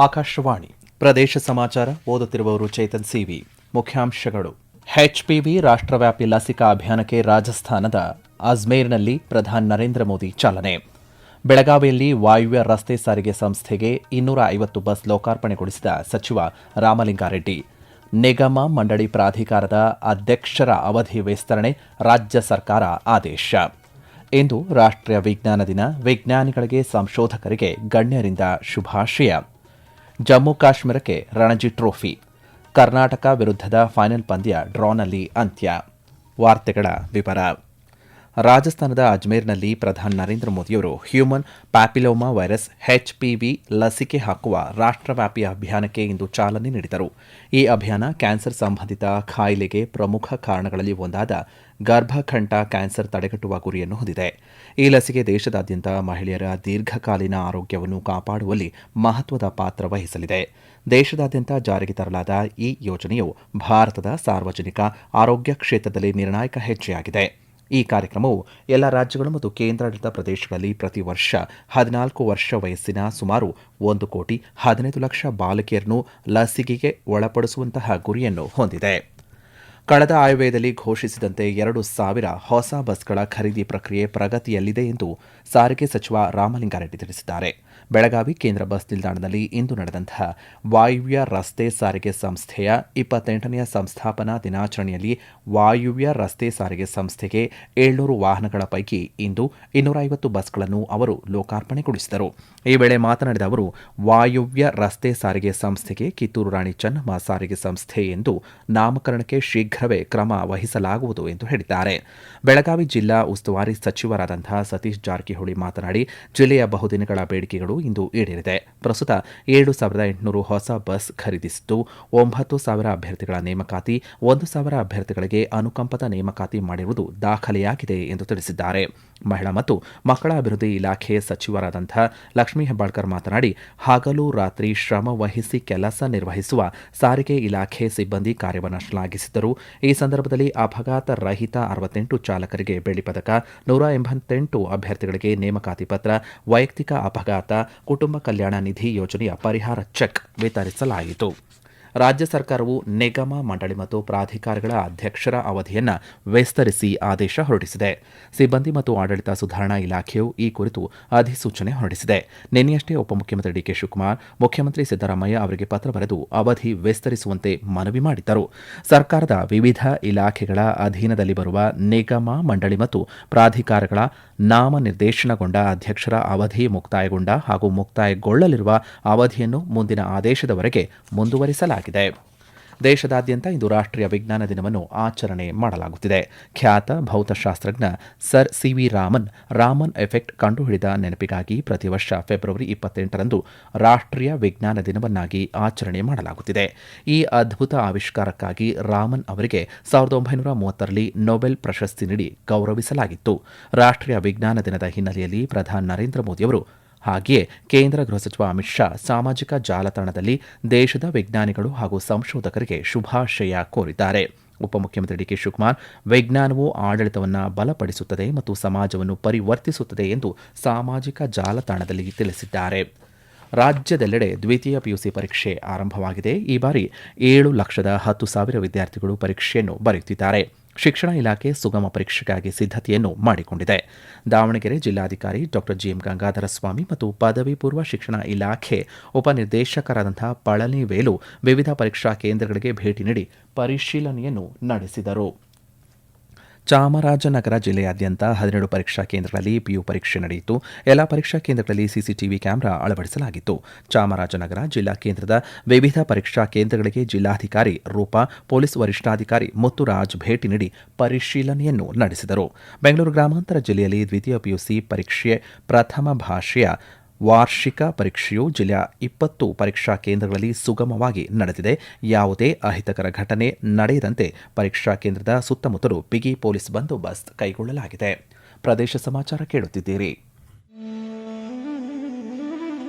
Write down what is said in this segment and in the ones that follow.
ಆಕಾಶವಾಣಿ ಪ್ರದೇಶ ಸಮಾಚಾರ ಓದುತ್ತಿರುವವರು ಚೇತನ್ ಸಿವಿ. ಮುಖ್ಯಾಂಶಗಳು. ಎಚ್ಪಿವಿ ರಾಷ್ಟ್ರವ್ಯಾಪಿ ಲಸಿಕಾ ಅಭಿಯಾನಕ್ಕೆ ರಾಜಸ್ಥಾನದ ಅಜ್ಮೇರ್ನಲ್ಲಿ ಪ್ರಧಾನಿ ನರೇಂದ್ರ ಮೋದಿ ಚಾಲನೆ. ಬೆಳಗಾವಿಯಲ್ಲಿ ವಾಯುವ್ಯ ರಸ್ತೆ ಸಾರಿಗೆ ಸಂಸ್ಥೆಗೆ 250 ಬಸ್ ಲೋಕಾರ್ಪಣೆಗೊಳಿಸಿದ ಸಚಿವ ರಾಮಲಿಂಗಾರೆಡ್ಡಿ. ನಿಗಮ ಮಂಡಳಿ ಪ್ರಾಧಿಕಾರದ ಅಧ್ಯಕ್ಷರ ಅವಧಿ ವಿಸ್ತರಣೆ, ರಾಜ್ಯ ಸರ್ಕಾರ ಆದೇಶ. ಇಂದು ರಾಷ್ಟ್ರೀಯ ವಿಜ್ಞಾನ ದಿನ. ವಿಜ್ಞಾನಿಗಳಿಗೆ, ಸಂಶೋಧಕರಿಗೆ ಗಣ್ಯರಿಂದ ಶುಭಾಶಯ. ಜಮ್ಮು ಕಾಶ್ಮೀರಕ್ಕೆ ರಣಜಿ ಟ್ರೋಫಿ. ಕರ್ನಾಟಕ ವಿರುದ್ಧದ ಫೈನಲ್ ಪಂದ್ಯ ಡ್ರಾನಲ್ಲಿ ಅಂತ್ಯ. ವಾರ್ತೆಗಳ ವಿವರ. ರಾಜಸ್ಥಾನದ ಅಜ್ಮೇರ್ನಲ್ಲಿ ಪ್ರಧಾನಿ ನರೇಂದ್ರ ಮೋದಿಯವರು ಹ್ಯೂಮನ್ ಪ್ಯಾಪಿಲೋಮಾ ವೈರಸ್ ಎಚ್ಪಿವಿ ಲಸಿಕೆ ಹಾಕುವ ರಾಷ್ಟ್ರವ್ಯಾಪಿ ಅಭಿಯಾನಕ್ಕೆ ಇಂದು ಚಾಲನೆ ನೀಡಿದರು. ಈ ಅಭಿಯಾನ ಕ್ಯಾನ್ಸರ್ ಸಂಬಂಧಿತ ಕಾಯಿಲೆಗೆ ಪ್ರಮುಖ ಕಾರಣಗಳಲ್ಲಿ ಒಂದಾದ ಗರ್ಭಕಂಠ ಕ್ಯಾನ್ಸರ್ ತಡೆಗಟ್ಟುವ ಗುರಿಯನ್ನು ಹೊಂದಿದೆ. ಈ ಲಸಿಕೆ ದೇಶದಾದ್ಯಂತ ಮಹಿಳೆಯರ ದೀರ್ಘಕಾಲೀನ ಆರೋಗ್ಯವನ್ನು ಕಾಪಾಡುವಲ್ಲಿ ಮಹತ್ವದ ಪಾತ್ರ ವಹಿಸಲಿದೆ. ದೇಶದಾದ್ಯಂತ ಜಾರಿಗೆ ತರಲಾದ ಈ ಯೋಜನೆಯು ಭಾರತದ ಸಾರ್ವಜನಿಕ ಆರೋಗ್ಯ ಕ್ಷೇತ್ರದಲ್ಲಿ ನಿರ್ಣಾಯಕ ಹೆಜ್ಜೆಯಾಗಿದೆ. ಈ ಕಾರ್ಯಕ್ರಮವು ಎಲ್ಲ ರಾಜ್ಯಗಳು ಮತ್ತು ಕೇಂದ್ರಾಡಳಿತ ಪ್ರದೇಶಗಳಲ್ಲಿ ಪ್ರತಿ ವರ್ಷ 14 ವರ್ಷ ವಯಸ್ಸಿನ ಸುಮಾರು 1,15,00,000 ಬಾಲಕಿಯರನ್ನು ಲಸಿಕೆಗೆ ಒಳಪಡಿಸುವಂತಹ ಗುರಿಯನ್ನು ಹೊಂದಿದೆ. ಕಳೆದ ಆಯವ್ಯಯದಲ್ಲಿ ಘೋಷಿಸಿದಂತೆ 2,000 ಹೊಸ ಬಸ್ಗಳ ಖರೀದಿ ಪ್ರಕ್ರಿಯೆ ಪ್ರಗತಿಯಲ್ಲಿದೆ ಎಂದು ಸಾರಿಗೆ ಸಚಿವ ರಾಮಲಿಂಗಾರೆಡ್ಡಿ ತಿಳಿಸಿದ್ದಾರೆ. ಬೆಳಗಾವಿ ಕೇಂದ್ರ ಬಸ್ ನಿಲ್ದಾಣದಲ್ಲಿ ಇಂದು ನಡೆದಂತಹ ವಾಯುವ್ಯ ರಸ್ತೆ ಸಾರಿಗೆ ಸಂಸ್ಥೆಯ 28ನೇ ಸಂಸ್ಥಾಪನಾ ದಿನಾಚರಣೆಯಲ್ಲಿ ವಾಯುವ್ಯ ರಸ್ತೆ ಸಾರಿಗೆ ಸಂಸ್ಥೆಗೆ 700 ವಾಹನಗಳ ಪೈಕಿ ಇಂದು 250 ಬಸ್ಗಳನ್ನು ಅವರು ಲೋಕಾರ್ಪಣೆಗೊಳಿಸಿದರು. ಈ ವೇಳೆ ಮಾತನಾಡಿದ ಅವರು, ವಾಯುವ್ಯ ರಸ್ತೆ ಸಾರಿಗೆ ಸಂಸ್ಥೆಗೆ ಕಿತ್ತೂರು ರಾಣಿ ಚೆನ್ನಮ್ಮ ಸಾರಿಗೆ ಸಂಸ್ಥೆ ಎಂದು ನಾಮಕರಣಕ್ಕೆ ಶೀಘ್ರವೇ ಕ್ರಮ ವಹಿಸಲಾಗುವುದು ಎಂದು ಹೇಳಿದ್ದಾರೆ. ಬೆಳಗಾವಿ ಜಿಲ್ಲಾ ಉಸ್ತುವಾರಿ ಸಚಿವರಾದಂತಹ ಸತೀಶ್ ಜಾರಕಿಹೊಳಿ ಮಾತನಾಡಿ, ಜಿಲ್ಲೆಯ ಬಹುದಿನಗಳ ಬೇಡಿಕೆಗಳು ಇಂದು ಈಡೇರಿದೆ. ಪ್ರಸ್ತುತ 7,800 ಹೊಸ ಬಸ್ ಖರೀದಿಸಿದ್ದು, 9,000 ಅಭ್ಯರ್ಥಿಗಳ ನೇಮಕಾತಿ, 1,000 ಅಭ್ಯರ್ಥಿಗಳಿಗೆ ಅನುಕಂಪದ ನೇಮಕಾತಿ ಮಾಡಿರುವುದು ದಾಖಲೆಯಾಗಿದೆ ಎಂದು ತಿಳಿಸಿದ್ದಾರೆ. ಮಹಿಳಾ ಮತ್ತು ಮಕ್ಕಳ ಅಭಿವೃದ್ಧಿ ಇಲಾಖೆ ಸಚಿವರಾದಂತಹ ಲಕ್ಷ್ಮೀ ಹೆಬ್ಬಾಳ್ಕರ್ ಮಾತನಾಡಿ, ಹಗಲು ರಾತ್ರಿ ಶ್ರಮ ವಹಿಸಿ ಕೆಲಸ ನಿರ್ವಹಿಸುವ ಸಾರಿಗೆ ಇಲಾಖೆ ಸಿಬ್ಬಂದಿ ಕಾರ್ಯವನ್ನು ಶ್ಲಾಘಿಸಿದರು. ಈ ಸಂದರ್ಭದಲ್ಲಿ ಅಪಘಾತ ರಹಿತ 68 ಚಾಲಕರಿಗೆ ಬೆಳ್ಳಿ ಪದಕ, 188 ಅಭ್ಯರ್ಥಿಗಳಿಗೆ ನೇಮಕಾತಿ ಪತ್ರ, ವೈಯಕ್ತಿಕ ಅಪಘಾತ ಕುಟುಂಬ ಕಲ್ಯಾಣ ನಿಧಿ ಯೋಜನೆಯ ಪರಿಹಾರ ಚೆಕ್ ವಿತರಿಸಲಾಯಿತು. ರಾಜ್ಯ ಸರ್ಕಾರವು ನಿಗಮ ಮಂಡಳಿ ಮತ್ತು ಪ್ರಾಧಿಕಾರಗಳ ಅಧ್ಯಕ್ಷರ ಅವಧಿಯನ್ನು ವಿಸ್ತರಿಸಿ ಆದೇಶ ಹೊರಡಿಸಿದೆ. ಸಿಬ್ಬಂದಿ ಮತ್ತು ಆಡಳಿತ ಸುಧಾರಣಾ ಇಲಾಖೆಯು ಈ ಕುರಿತು ಅಧಿಸೂಚನೆ ಹೊರಡಿಸಿದೆ. ನಿನ್ನೆಯಷ್ಟೇ ಉಪಮುಖ್ಯಮಂತ್ರಿ ಡಿಕೆ ಶಿವಕುಮಾರ್ ಮುಖ್ಯಮಂತ್ರಿ ಸಿದ್ದರಾಮಯ್ಯ ಅವರಿಗೆ ಪತ್ರ ಬರೆದು ಅವಧಿ ವಿಸ್ತರಿಸುವಂತೆ ಮನವಿ ಮಾಡಿದ್ದರು. ಸರ್ಕಾರದ ವಿವಿಧ ಇಲಾಖೆಗಳ ಅಧೀನದಲ್ಲಿ ಬರುವ ನಿಗಮ ಮಂಡಳಿ ಮತ್ತು ಪ್ರಾಧಿಕಾರಗಳ ನಾಮನಿರ್ದೇಶನಗೊಂಡ ಅಧ್ಯಕ್ಷರ ಅವಧಿ ಮುಕ್ತಾಯಗೊಂಡ ಹಾಗೂ ಮುಕ್ತಾಯಗೊಳ್ಳಲಿರುವ ಅವಧಿಯನ್ನು ಮುಂದಿನ ಆದೇಶದವರೆಗೆ ಮುಂದುವರಿಸಲಾಗಿದೆ. ದೇಶದಾದ್ಯಂತ ಇಂದು ರಾಷ್ಟ್ರೀಯ ವಿಜ್ಞಾನ ದಿನವನ್ನು ಆಚರಣೆ ಮಾಡಲಾಗುತ್ತಿದೆ. ಖ್ಯಾತ ಭೌತಶಾಸ್ತ್ರಜ್ಞ ಸರ್ ಸಿವಿ ರಾಮನ್ ಎಫೆಕ್ಟ್ ಕಂಡುಹಿಡಿದ ನೆನಪಿಗಾಗಿ ಪ್ರತಿ ವರ್ಷ ಫೆಬ್ರವರಿ 28ರಂದು ರಾಷ್ಟ್ರೀಯ ವಿಜ್ಞಾನ ದಿನವನ್ನಾಗಿ ಆಚರಣೆ ಮಾಡಲಾಗುತ್ತಿದೆ. ಈ ಅದ್ಭುತ ಆವಿಷ್ಕಾರಕ್ಕಾಗಿ ರಾಮನ್ ಅವರಿಗೆ 1930ರಲ್ಲಿ ನೊಬೆಲ್ ಪ್ರಶಸ್ತಿ ನೀಡಿ ಗೌರವಿಸಲಾಗಿತ್ತು. ರಾಷ್ಟ್ರೀಯ ವಿಜ್ಞಾನ ದಿನದ ಹಿನ್ನೆಲೆಯಲ್ಲಿ ಪ್ರಧಾನಿ ನರೇಂದ್ರ ಮೋದಿಯವರು ಹಾಗೆಯೇ ಕೇಂದ್ರ ಗೃಹ ಸಚಿವ ಅಮಿತ್ ಶಾ ಸಾಮಾಜಿಕ ಜಾಲತಾಣದಲ್ಲಿ ದೇಶದ ವಿಜ್ಞಾನಿಗಳು ಹಾಗೂ ಸಂಶೋಧಕರಿಗೆ ಶುಭಾಶಯ ಕೋರಿದ್ದಾರೆ. ಉಪಮುಖ್ಯಮಂತ್ರಿ ಡಿಕೆ ಶಿವಕುಮಾರ್, ವಿಜ್ಞಾನವು ಆಡಳಿತವನ್ನು ಬಲಪಡಿಸುತ್ತದೆ ಮತ್ತು ಸಮಾಜವನ್ನು ಪರಿವರ್ತಿಸುತ್ತದೆ ಎಂದು ಸಾಮಾಜಿಕ ಜಾಲತಾಣದಲ್ಲಿ ತಿಳಿಸಿದ್ದಾರೆ. ರಾಜ್ಯದೆಲ್ಲೆಡೆ ದ್ವಿತೀಯ ಪಿಯುಸಿ ಪರೀಕ್ಷೆ ಆರಂಭವಾಗಿದೆ. ಈ ಬಾರಿ 7,10,000 ವಿದ್ಯಾರ್ಥಿಗಳು ಪರೀಕ್ಷೆಯನ್ನು ಬರೆಯುತ್ತಿದ್ದಾರೆ. ಶಿಕ್ಷಣ ಇಲಾಖೆ ಸುಗಮ ಪರೀಕ್ಷೆಗಾಗಿ ಸಿದ್ಧತೆಯನ್ನು ಮಾಡಿಕೊಂಡಿದೆ. ದಾವಣಗೆರೆ ಜಿಲ್ಲಾಧಿಕಾರಿ ಡಾ ಜಿಎಂ ಗಂಗಾಧರ ಸ್ವಾಮಿ ಮತ್ತು ಪದವಿ ಪೂರ್ವ ಶಿಕ್ಷಣ ಇಲಾಖೆ ಉಪನಿರ್ದೇಶಕರಾದಂತಹ ಪಳನಿ ವೇಲು ವಿವಿಧ ಪರೀಕ್ಷಾ ಕೇಂದ್ರಗಳಿಗೆ ಭೇಟಿ ನೀಡಿ ಪರಿಶೀಲನೆಯನ್ನು ನಡೆಸಿದರು. ಚಾಮರಾಜನಗರ ಜಿಲ್ಲೆಯಾದ್ಯಂತ 12 ಪರೀಕ್ಷಾ ಕೇಂದ್ರಗಳಲ್ಲಿ ಪಿಯು ಪರೀಕ್ಷೆ ನಡೆಯಿತು. ಎಲ್ಲ ಪರೀಕ್ಷಾ ಕೇಂದ್ರಗಳಲ್ಲಿ ಸಿಸಿಟಿವಿ ಕ್ಯಾಮೆರಾ ಅಳವಡಿಸಲಾಗಿತ್ತು. ಚಾಮರಾಜನಗರ ಜಿಲ್ಲಾ ಕೇಂದ್ರದ ವಿವಿಧ ಪರೀಕ್ಷಾ ಕೇಂದ್ರಗಳಿಗೆ ಜಿಲ್ಲಾಧಿಕಾರಿ ರೂಪಾ, ಪೊಲೀಸ್ ವರಿಷ್ಠಾಧಿಕಾರಿ ಮುತ್ತುರಾಜ್ ಭೇಟಿ ನೀಡಿ ಪರಿಶೀಲನೆಯನ್ನು ನಡೆಸಿದರು. ಬೆಂಗಳೂರು ಗ್ರಾಮಾಂತರ ಜಿಲ್ಲೆಯಲ್ಲಿ ದ್ವಿತೀಯ ಪಿಯುಸಿ ಪರೀಕ್ಷೆ ಪ್ರಥಮ ಭಾಷೆಯ ವಾರ್ಷಿಕ ಪರೀಕ್ಷೆಯು ಜಿಲ್ಲೆಯ 20 ಪರೀಕ್ಷಾ ಕೇಂದ್ರಗಳಲ್ಲಿ ಸುಗಮವಾಗಿ ನಡೆದಿದೆ. ಯಾವುದೇ ಅಹಿತಕರ ಘಟನೆ ನಡೆಯದಂತೆ ಪರೀಕ್ಷಾ ಕೇಂದ್ರದ ಸುತ್ತಮುತ್ತಲೂ ಬಿಗಿ ಪೊಲೀಸ್ ಬಂದೋಬಸ್ತ್ ಕೈಗೊಳ್ಳಲಾಗಿದೆ. ಪ್ರದೇಶ ಸಮಾಚಾರ ಕೇಳುತ್ತಿದ್ದೀರಿ.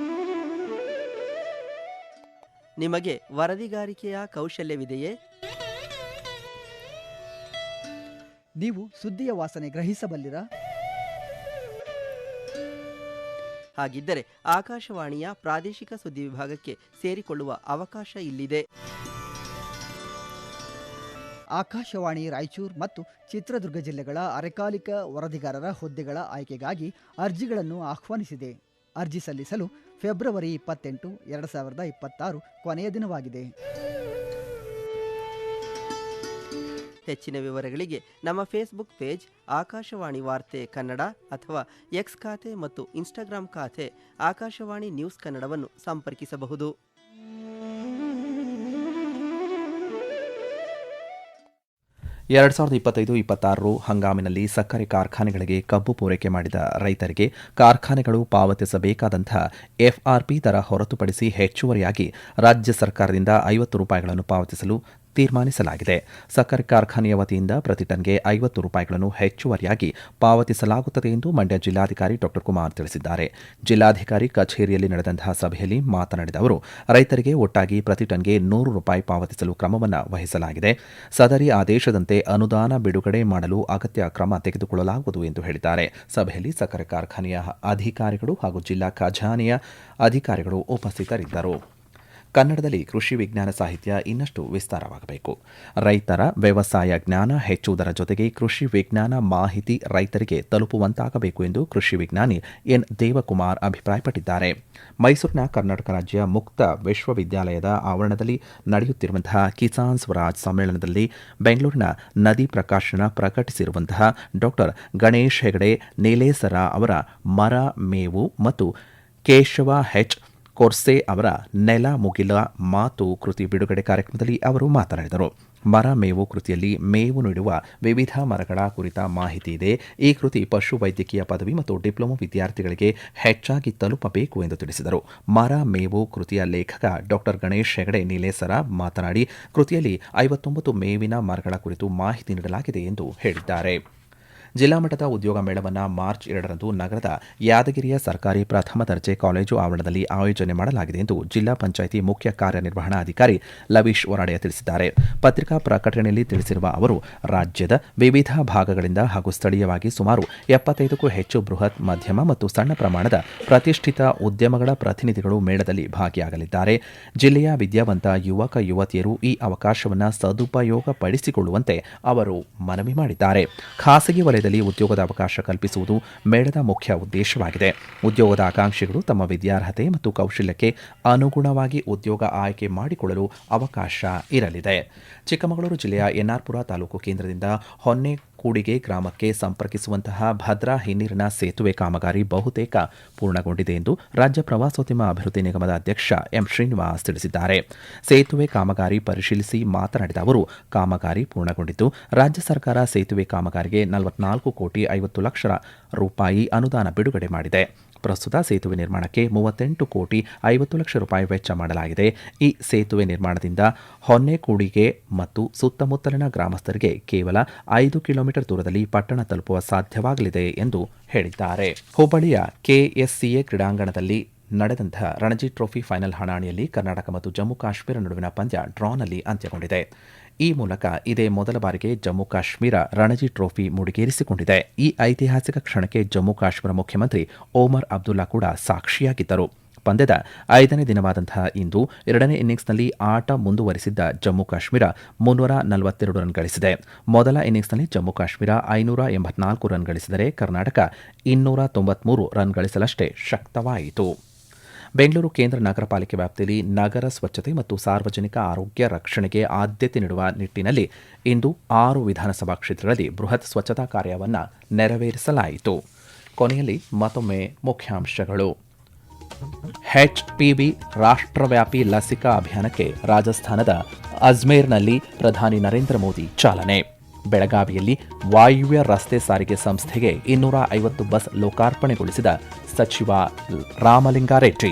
ನಿಮಗೆ ವರದಿಗಾರಿಕೆಯ ಕೌಶಲ್ಯವಿದೆಯೇ? ನೀವು ಸುದ್ದಿಯ ವಾಸನೆ ಗ್ರಹಿಸಬಲ್ಲಿರಾ? ಹಾಗಿದ್ದರೆ ಆಕಾಶವಾಣಿಯ ಪ್ರಾದೇಶಿಕ ಸುದ್ದಿ ವಿಭಾಗಕ್ಕೆ ಸೇರಿಕೊಳ್ಳುವ ಅವಕಾಶ ಇಲ್ಲಿದೆ. ಆಕಾಶವಾಣಿ ರಾಯಚೂರು ಮತ್ತು ಚಿತ್ರದುರ್ಗ ಜಿಲ್ಲೆಗಳ ಅರೆಕಾಲಿಕ ವರದಿಗಾರರ ಹುದ್ದೆಗಳ ಆಯ್ಕೆಗಾಗಿ ಅರ್ಜಿಗಳನ್ನು ಆಹ್ವಾನಿಸಿದೆ. ಅರ್ಜಿ ಸಲ್ಲಿಸಲು ಫೆಬ್ರವರಿ 28, 2026 ಕೊನೆಯ ದಿನವಾಗಿದೆ. ಹೆಚ್ಚಿನ ವಿವರಗಳಿಗೆ ನಮ್ಮ ಫೇಸ್ಬುಕ್ ಪೇಜ್ ಆಕಾಶವಾಣಿ ವಾರ್ತೆ ಕನ್ನಡ ಅಥವಾ ಎಕ್ಸ್ ಖಾತೆ ಮತ್ತು ಇನ್ಸ್ಟಾಗ್ರಾಂ ಖಾತೆ ಆಕಾಶವಾಣಿ ನ್ಯೂಸ್ ಕನ್ನಡವನ್ನು ಸಂಪರ್ಕಿಸಬಹುದು. ಎರಡು 2025-26 ಹಂಗಾಮಿನಲ್ಲಿ ಸಕ್ಕರೆ ಕಾರ್ಖಾನೆಗಳಿಗೆ ಕಬ್ಬು ಪೂರೈಕೆ ಮಾಡಿದ ರೈತರಿಗೆ ಕಾರ್ಖಾನೆಗಳು ಪಾವತಿಸಬೇಕಾದಂತಹ ಎಫ್ಆರ್ಪಿ ದರ ಹೊರತುಪಡಿಸಿ ಹೆಚ್ಚುವರಿಯಾಗಿ ರಾಜ್ಯ ಸರ್ಕಾರದಿಂದ ₹50 ಪಾವತಿಸಲು ತೀರ್ಮಾನಿಸಲಾಗಿದೆ. ಸಕ್ಕರೆ ಕಾರ್ಖಾನೆಯ ವತಿಯಿಂದ ಪ್ರತಿ ಟನ್ಗೆ ₹50 ಹೆಚ್ಚುವರಿಯಾಗಿ ಪಾವತಿಸಲಾಗುತ್ತದೆ ಎಂದು ಮಂಡ್ಯ ಜಿಲ್ಲಾಧಿಕಾರಿ ಡಾ ಕುಮಾರ್ ತಿಳಿಸಿದ್ದಾರೆ. ಜಿಲ್ಲಾಧಿಕಾರಿ ಕಚೇರಿಯಲ್ಲಿ ನಡೆದಂತಹ ಸಭೆಯಲ್ಲಿ ಮಾತನಾಡಿದ ಅವರು, ರೈತರಿಗೆ ಒಟ್ಟಾಗಿ ಪ್ರತಿ ಟನ್ಗೆ ₹100 ಪಾವತಿಸಲು ಕ್ರಮವನ್ನು ವಹಿಸಲಾಗಿದೆ. ಸದರಿ ಆದೇಶದಂತೆ ಅನುದಾನ ಬಿಡುಗಡೆ ಮಾಡಲು ಅಗತ್ಯ ಕ್ರಮ ತೆಗೆದುಕೊಳ್ಳಲಾಗುವುದು ಎಂದು ಹೇಳಿದ್ದಾರೆ. ಸಭೆಯಲ್ಲಿ ಸಕ್ಕರೆ ಕಾರ್ಖಾನೆಯ ಅಧಿಕಾರಿಗಳು ಹಾಗೂ ಜಿಲ್ಲಾ ಖಜಾನೆಯ ಅಧಿಕಾರಿಗಳು ಉಪಸ್ಥಿತರಿದ್ದರು. ಕನ್ನಡದಲ್ಲಿ ಕೃಷಿ ವಿಜ್ಞಾನ ಸಾಹಿತ್ಯ ಇನ್ನಷ್ಟು ವಿಸ್ತಾರವಾಗಬೇಕು. ರೈತರ ವ್ಯವಸಾಯ ಜ್ಞಾನ ಹೆಚ್ಚುವುದರ ಜೊತೆಗೆ ಕೃಷಿ ವಿಜ್ಞಾನ ಮಾಹಿತಿ ರೈತರಿಗೆ ತಲುಪುವಂತಾಗಬೇಕು ಎಂದು ಕೃಷಿ ವಿಜ್ಞಾನಿ ಎನ್ ದೇವಕುಮಾರ್ ಅಭಿಪ್ರಾಯಪಟ್ಟಿದ್ದಾರೆ. ಮೈಸೂರಿನ ಕರ್ನಾಟಕ ರಾಜ್ಯ ಮುಕ್ತ ವಿಶ್ವವಿದ್ಯಾಲಯದ ಆವರಣದಲ್ಲಿ ನಡೆಯುತ್ತಿರುವಂತಹ ಕಿಸಾನ್ ಸ್ವರಾಜ್ ಸಮ್ಮೇಳನದಲ್ಲಿ ಬೆಂಗಳೂರಿನ ನದಿ ಪ್ರಕಾಶನ ಪ್ರಕಟಿಸಿರುವಂತಹ ಡಾ ಗಣೇಶ್ ಹೆಗಡೆ ನೀಲೇಸರ ಅವರ ಮರ ಮೇವು ಮತ್ತು ಕೇಶವ ಹೆಚ್ ಕೊರ್ಸೆ ಅವರ ನೆಲ ಮುಗಿಲ ಮಾತು ಕೃತಿ ಬಿಡುಗಡೆ ಕಾರ್ಯಕ್ರಮದಲ್ಲಿ ಅವರು ಮಾತನಾಡಿದರು. ಮರ ಮೇವು ಕೃತಿಯಲ್ಲಿ ಮೇವು ನೀಡುವ ವಿವಿಧ ಮರಗಳ ಕುರಿತ ಮಾಹಿತಿ ಇದೆ. ಈ ಕೃತಿ ಪಶು ವೈದ್ಯಕೀಯ ಪದವಿ ಮತ್ತು ಡಿಪ್ಲೊಮಾ ವಿದ್ಯಾರ್ಥಿಗಳಿಗೆ ಹೆಚ್ಚಾಗಿ ತಲುಪಬೇಕು ಎಂದು ತಿಳಿಸಿದರು. ಮರ ಮೇವು ಕೃತಿಯ ಲೇಖಕ ಡಾ ಗಣೇಶ್ ಹೆಗಡೆ ನೀಲೇಸರ ಮಾತನಾಡಿ, ಕೃತಿಯಲ್ಲಿ 59 ಮೇವಿನ ಮರಗಳ ಕುರಿತು ಮಾಹಿತಿ ನೀಡಲಾಗಿದೆ ಎಂದು ಹೇಳಿದ್ದಾರೆ. ಜಿಲ್ಲಾ ಮಟ್ಟದ ಉದ್ಯೋಗ ಮೇಳವನ್ನು ಮಾರ್ಚ್ 2ರಂದು ನಗರದ ಯಾದಗಿರಿಯ ಸರ್ಕಾರಿ ಪ್ರಥಮ ದರ್ಜೆ ಕಾಲೇಜು ಆವರಣದಲ್ಲಿ ಆಯೋಜನೆ ಮಾಡಲಾಗಿದೆ ಎಂದು ಜಿಲ್ಲಾ ಪಂಚಾಯಿತಿ ಮುಖ್ಯ ಕಾರ್ಯನಿರ್ವಹಣಾಧಿಕಾರಿ ಲವೀಶ್ ವರಾಡೆ ತಿಳಿಸಿದ್ದಾರೆ. ಪತ್ರಿಕಾ ಪ್ರಕಟಣೆಯಲ್ಲಿ ತಿಳಿಸಿರುವ ಅವರು, ರಾಜ್ಯದ ವಿವಿಧ ಭಾಗಗಳಿಂದ ಹಾಗೂ ಸ್ಥಳೀಯವಾಗಿ ಸುಮಾರು 75ಕ್ಕೂ ಹೆಚ್ಚು ಬೃಹತ್, ಮಧ್ಯಮ ಮತ್ತು ಸಣ್ಣ ಪ್ರಮಾಣದ ಪ್ರತಿಷ್ಠಿತ ಉದ್ಯಮಗಳ ಪ್ರತಿನಿಧಿಗಳು ಮೇಳದಲ್ಲಿ ಭಾಗಿಯಾಗಲಿದ್ದಾರೆ. ಜಿಲ್ಲೆಯ ವಿದ್ಯಾವಂತ ಯುವಕ ಯುವತಿಯರು ಈ ಅವಕಾಶವನ್ನು ಸದುಪಯೋಗಪಡಿಸಿಕೊಳ್ಳುವಂತೆ ಅವರು ಮನವಿ ಮಾಡಿದ್ದಾರೆ. ಖಾಸಗಿ ವಲಯದಲ್ಲಿ ಉದ್ಯೋಗದ ಅವಕಾಶ ಕಲ್ಪಿಸುವುದು ಮೇಳದ ಮುಖ್ಯ ಉದ್ದೇಶವಾಗಿದೆ. ಉದ್ಯೋಗದ ಆಕಾಂಕ್ಷಿಗಳು ತಮ್ಮ ವಿದ್ಯಾರ್ಹತೆ ಮತ್ತು ಕೌಶಲ್ಯಕ್ಕೆ ಅನುಗುಣವಾಗಿ ಉದ್ಯೋಗ ಆಯ್ಕೆ ಮಾಡಿಕೊಳ್ಳಲು ಅವಕಾಶ ಇರಲಿದೆ. ಚಿಕ್ಕಮಗಳೂರು ಜಿಲ್ಲೆಯ ಎನ್ಆರ್ಪುರ ತಾಲೂಕು ಕೇಂದ್ರದಿಂದ ಹೊನ್ನೆಕೂಡಿಗೆ ಗ್ರಾಮಕ್ಕೆ ಸಂಪರ್ಕಿಸುವಂತಹ ಭದ್ರಾ ಹಿನ್ನೀರಿನ ಸೇತುವೆ ಕಾಮಗಾರಿ ಬಹುತೇಕ ಪೂರ್ಣಗೊಂಡಿದೆ ಎಂದು ರಾಜ್ಯ ಪ್ರವಾಸೋದ್ಯಮ ಅಭಿವೃದ್ಧಿ ನಿಗಮದ ಅಧ್ಯಕ್ಷ ಎಂ ಶ್ರೀನಿವಾಸ್ ತಿಳಿಸಿದ್ದಾರೆ. ಸೇತುವೆ ಕಾಮಗಾರಿ ಪರಿಶೀಲಿಸಿ ಮಾತನಾಡಿದ ಅವರು, ಕಾಮಗಾರಿ ಪೂರ್ಣಗೊಂಡಿದ್ದು ರಾಜ್ಯ ಸರ್ಕಾರ ಸೇತುವೆ ಕಾಮಗಾರಿಗೆ 44 ಕೋಟಿ 50 ಲಕ್ಷ ರೂಪಾಯಿ ಅನುದಾನ ಬಿಡುಗಡೆ ಮಾಡಿದೆ. ಪ್ರಸ್ತುತ ಸೇತುವೆ ನಿರ್ಮಾಣಕ್ಕೆ 38 ಕೋಟಿ 50 ಲಕ್ಷ ರೂಪಾಯಿ ವೆಚ್ಚ ಮಾಡಲಾಗಿದೆ. ಈ ಸೇತುವೆ ನಿರ್ಮಾಣದಿಂದ ಹೊನ್ನೆಕೂಡಿಗೆ ಮತ್ತು ಸುತ್ತಮುತ್ತಲಿನ ಗ್ರಾಮಸ್ಥರಿಗೆ ಕೇವಲ 5 ಕಿಲೋಮೀಟರ್ ದೂರದಲ್ಲಿ ಪಟ್ಟಣ ತಲುಪುವ ಸಾಧ್ಯವಾಗಲಿದೆ ಎಂದು ಹೇಳಿದ್ದಾರೆ. ಹುಬ್ಬಳ್ಳಿಯ ಕೆಎಸ್ಸಿಎ ಕ್ರೀಡಾಂಗಣದಲ್ಲಿ ನಡೆದಂತಹ ರಣಜಿ ಟ್ರೋಫಿ ಫೈನಲ್ ಹಣಾಣಿಯಲ್ಲಿ ಕರ್ನಾಟಕ ಮತ್ತು ಜಮ್ಮು ಕಾಶ್ಮೀರ ನಡುವಿನ ಪಂದ್ಯ ಡ್ರಾನಲ್ಲಿ ಅಂತ್ಯಗೊಂಡಿದೆ. ಈ ಮೂಲಕ ಇದೇ ಮೊದಲ ಬಾರಿಗೆ ಜಮ್ಮು ಕಾಶ್ಮೀರ ರಣಜಿ ಟ್ರೋಫಿ ಮುಡಿಗೇರಿಸಿಕೊಂಡಿದೆ. ಈ ಐತಿಹಾಸಿಕ ಕ್ಷಣಕ್ಕೆ ಜಮ್ಮು ಕಾಶ್ಮೀರ ಮುಖ್ಯಮಂತ್ರಿ ಒಮರ್ ಅಬ್ದುಲ್ಲಾ ಕೂಡ ಸಾಕ್ಷಿಯಾಗಿದ್ದರು. ಪಂದ್ಯದ 5ನೇ ದಿನವಾದಂತಹ ಇಂದು 2ನೇ ಇನ್ನಿಂಗ್ಸ್ನಲ್ಲಿ ಆಟ ಮುಂದುವರಿಸಿದ್ದ ಜಮ್ಮು ಕಾಶ್ಮೀರ 342 ರನ್ ಗಳಿಸಿದೆ. ಮೊದಲ ಇನ್ನಿಂಗ್ಸ್ನಲ್ಲಿ ಜಮ್ಮು ಕಾಶ್ಮೀರ 584 ರನ್ ಗಳಿಸಿದರೆ ಕರ್ನಾಟಕ 293 ರನ್ ಗಳಿಸಲಷ್ಟೇ ಶಕ್ತವಾಯಿತು. ಬೆಂಗಳೂರು ಕೇಂದ್ರ ನಗರ ಪಾಲಿಕೆ ವ್ಯಾಪ್ತಿಯಲ್ಲಿ ನಗರ ಸ್ವಚ್ಛತೆ ಮತ್ತು ಸಾರ್ವಜನಿಕ ಆರೋಗ್ಯ ರಕ್ಷಣೆಗೆ ಆದ್ಯತೆ ನೀಡುವ ನಿಟ್ಟಿನಲ್ಲಿ ಇಂದು 6 ವಿಧಾನಸಭಾ ಕ್ಷೇತ್ರಗಳಲ್ಲಿ ಬೃಹತ್ ಸ್ವಚ್ಛತಾ ಕಾರ್ಯವನ್ನು ನೆರವೇರಿಸಲಾಯಿತು. ಕೊನೆಯಲ್ಲಿ ಮತ್ತೊಮ್ಮೆ ಮುಖ್ಯಾಂಶಗಳು. ಎಚ್ಪಿವಿ ರಾಷ್ಟ್ರವ್ಯಾಪಿ ಲಸಿಕಾ ಅಭಿಯಾನಕ್ಕೆ ರಾಜಸ್ಥಾನದ ಅಜ್ಮೇರ್ನಲ್ಲಿ ಪ್ರಧಾನಿ ನರೇಂದ್ರ ಮೋದಿ ಚಾಲನೆ. ಬೆಳಗಾವಿಯಲ್ಲಿ ವಾಯುವ್ಯ ರಸ್ತೆ ಸಾರಿಗೆ ಸಂಸ್ಥೆಗೆ 250 ಬಸ್ ಲೋಕಾರ್ಪಣೆಗೊಳಿಸಿದ ಸಚಿವ ರಾಮಲಿಂಗಾರೆಡ್ಡಿ.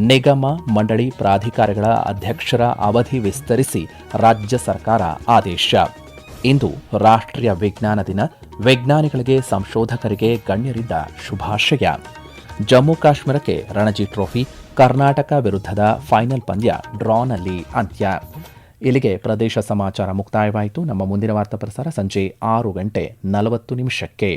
ನಿಗಮ ಮಂಡಳಿ ಪ್ರಾಧಿಕಾರಗಳ ಅಧ್ಯಕ್ಷರ ಅವಧಿ ವಿಸ್ತರಿಸಿ ರಾಜ್ಯ ಸರ್ಕಾರ ಆದೇಶ. ಇಂದು ರಾಷ್ಟ್ರೀಯ ವಿಜ್ಞಾನ ದಿನ. ವಿಜ್ಞಾನಿಗಳಿಗೆ, ಸಂಶೋಧಕರಿಗೆ, ಗಣ್ಯರಿಂದ ಶುಭಾಶಯ. ಜಮ್ಮು ಕಾಶ್ಮೀರಕ್ಕೆ ರಣಜಿ ಟ್ರೋಫಿ, ಕರ್ನಾಟಕ ವಿರುದ್ಧದ ಫೈನಲ್ ಪಂದ್ಯ ಡ್ರಾನಲ್ಲಿ ಅಂತ್ಯ. ಇಲ್ಲಿಗೆ ಪ್ರದೇಶ ಸಮಾಚಾರ ಮುಕ್ತಾಯವಾಯಿತು. ನಮ್ಮ ಮುಂದಿನ ವಾರ್ತಾ ಪ್ರಸಾರ ಸಂಜೆ 6:40 ನಿಮಿಷಕ್ಕೆ.